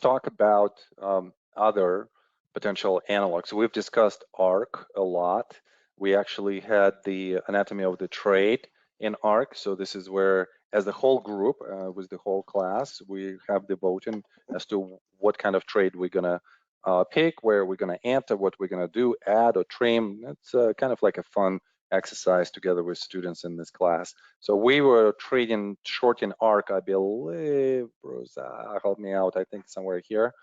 talk about other potential analogs. We've discussed ARK a lot. We actually had the anatomy of the trade in ARK. So this is where, as the whole group, with the whole class, we have the voting as to what kind of trade we're gonna pick, where we're gonna enter, what we're gonna do, add or trim. It's kind of like a fun exercise together with students in this class. So we were trading short in ARK, I believe. Bruce, help me out. I think somewhere here.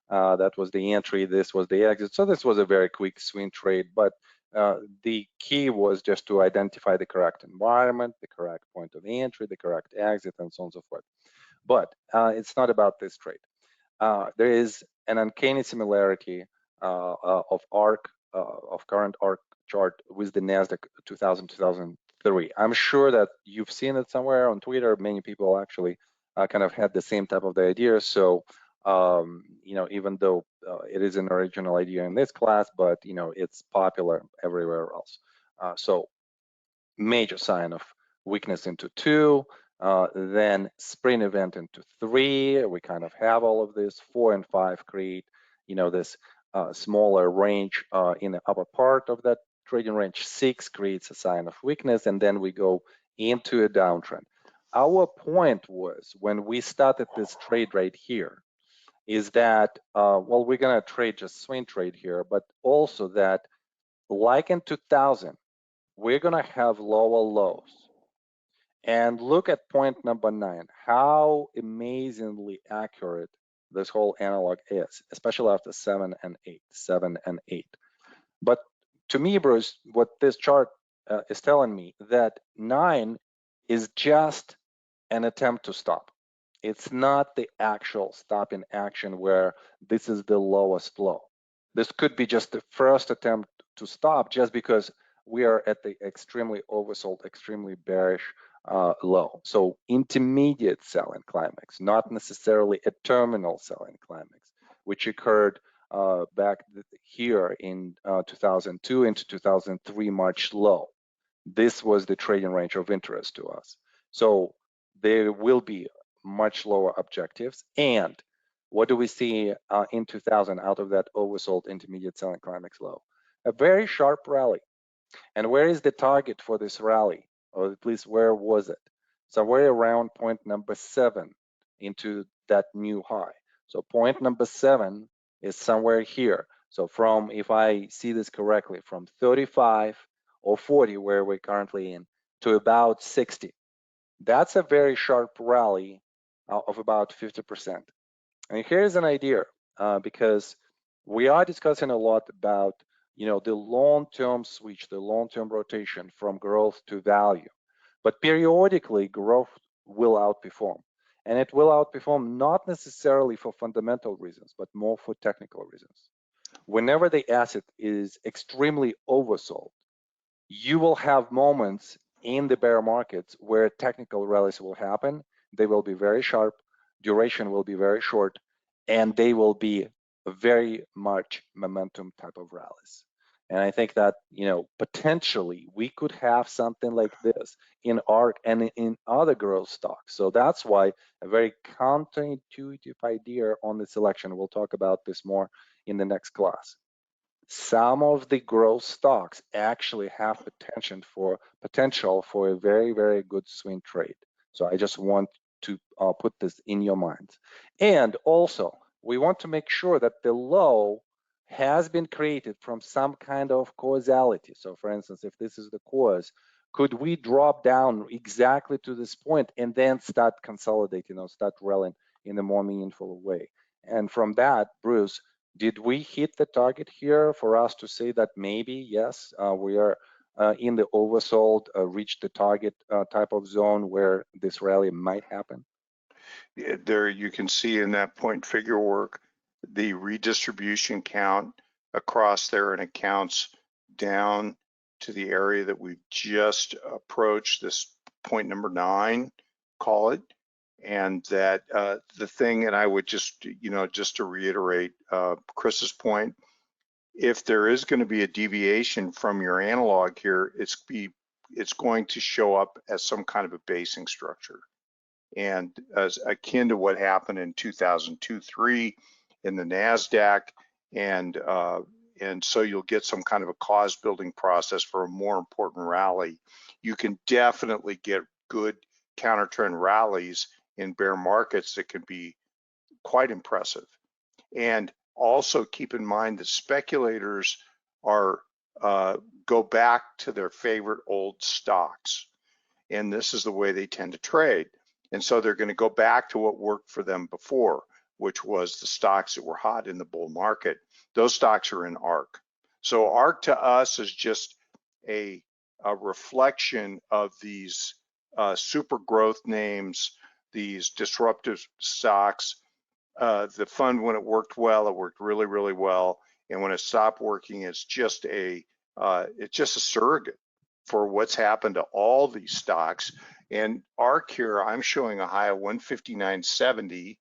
That was the entry. This was the exit. So this was a very quick swing trade, but the key was just to identify the correct environment, the correct point of entry, the correct exit, and so on and so forth. But it's not about this trade. There is an uncanny similarity of ARK, of current ARK chart with the Nasdaq 2000-2003. I'm sure that you've seen it somewhere on Twitter. Many people actually kind of had the same type of the idea. So you know, even though it is an original idea in this class, but you know, it's popular everywhere else. So major sign of weakness into 2, then spring event into 3. We kind of have all of this. 4 and 5 create, you know, this smaller range in the upper part of that trading range. 6 creates a sign of weakness, and then we go into a downtrend. Our point was, when we started this trade right here, is that, well, we're gonna trade just swing trade here, but also that, like in 2000, we're gonna have lower lows. And look at point number 9, how amazingly accurate this whole analog is, especially after 7 and 8, 7 and 8. But to me, Bruce, what this chart is telling me, that 9 is just an attempt to stop. It's not the actual stop in action where this is the lowest low. This could be just the first attempt to stop, just because we are at the extremely oversold, extremely bearish low. So intermediate selling climax, not necessarily a terminal selling climax, which occurred back here in 2002 into 2003 March low. This was the trading range of interest to us. So there will be much lower objectives. And what do we see in 2000 out of that oversold intermediate selling climax low? A very sharp rally. And where is the target for this rally? Or at least where was it? Somewhere around point number 7 into that new high. So point number 7 is somewhere here. So from, if I see this correctly, from 35 or 40, where we're currently in, to about 60. That's a very sharp rally of about 50%. And here's an idea, because we are discussing a lot about, you know, the long-term switch, the long-term rotation from growth to value. But periodically, growth will outperform. And it will outperform not necessarily for fundamental reasons, but more for technical reasons. Whenever the asset is extremely oversold, you will have moments in the bear markets where technical rallies will happen. They will be very sharp, duration will be very short, and they will be very much momentum type of rallies. And I think that, you know, potentially we could have something like this in ARK and in other growth stocks. So that's why a very counterintuitive idea on the selection. We'll talk about this more in the next class. Some of the growth stocks actually have potential for a very, very good swing trade. So I just want to put this in your minds. And also, we want to make sure that the low has been created from some kind of causality. So for instance, if this is the cause, could we drop down exactly to this point and then start consolidating or start rallying in a more meaningful way? And from that, Bruce, did we hit the target here for us to say that maybe, yes, we are in the oversold, reached the target type of zone where this rally might happen? There you can see in that point figure work, the redistribution count across there, and it counts down to the area that we've just approached, this point number 9, call it. And that the thing, and I would just, you know, just to reiterate Chris's point, if there is going to be a deviation from your analog here, it's going to show up as some kind of a basing structure. and as akin to what happened in 2002-3 in the Nasdaq, and so you'll get some kind of a cause building process for a more important rally. You can definitely get good counter trend rallies in bear markets that can be quite impressive. And also keep in mind that speculators are go back to their favorite old stocks, and this is the way they tend to trade. And so they're going to go back to what worked for them before, which was the stocks that were hot in the bull market. Those stocks are in ARK. So ARK to us is just a reflection of these super growth names, these disruptive stocks. The fund, when it worked well, it worked really, really well. And when it stopped working, it's just a surrogate for what's happened to all these stocks. And ARK here, I'm showing a high of 159.70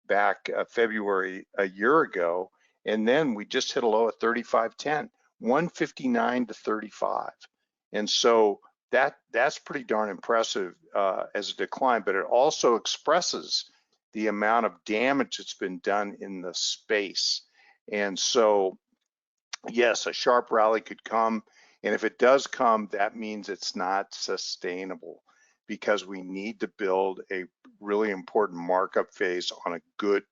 back February a year ago, and then we just hit a low at 35.10, 159 to 35. And so that's pretty darn impressive as a decline, but it also expresses the amount of damage that's been done in the space. And so, yes, a sharp rally could come, and if it does come, that means it's not sustainable, because we need to build a really important markup phase on a good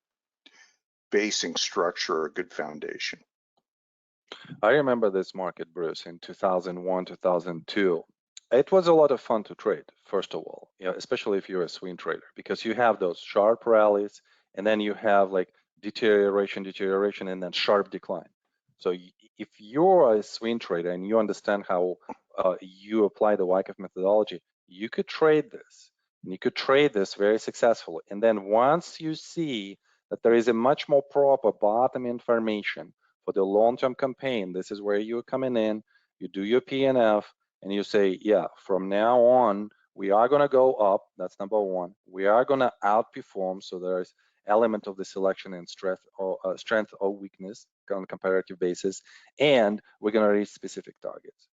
basing structure, a good foundation. I remember this market, Bruce, in 2001, 2002. It was a lot of fun to trade, first of all, especially if you're a swing trader, because you have those sharp rallies, and then you have like deterioration, and then sharp decline. So if you're a swing trader and you understand how you apply the Wyckoff methodology, you could trade this, and you could trade this very successfully. And then once you see that there is a much more proper bottom information for the long-term campaign, this is where you're coming in, you do your PNF, and you say, yeah, from now on, we are going to go up. That's number one. We are going to outperform. So there's element of the selection and strength or weakness on a comparative basis, and we're going to reach specific targets.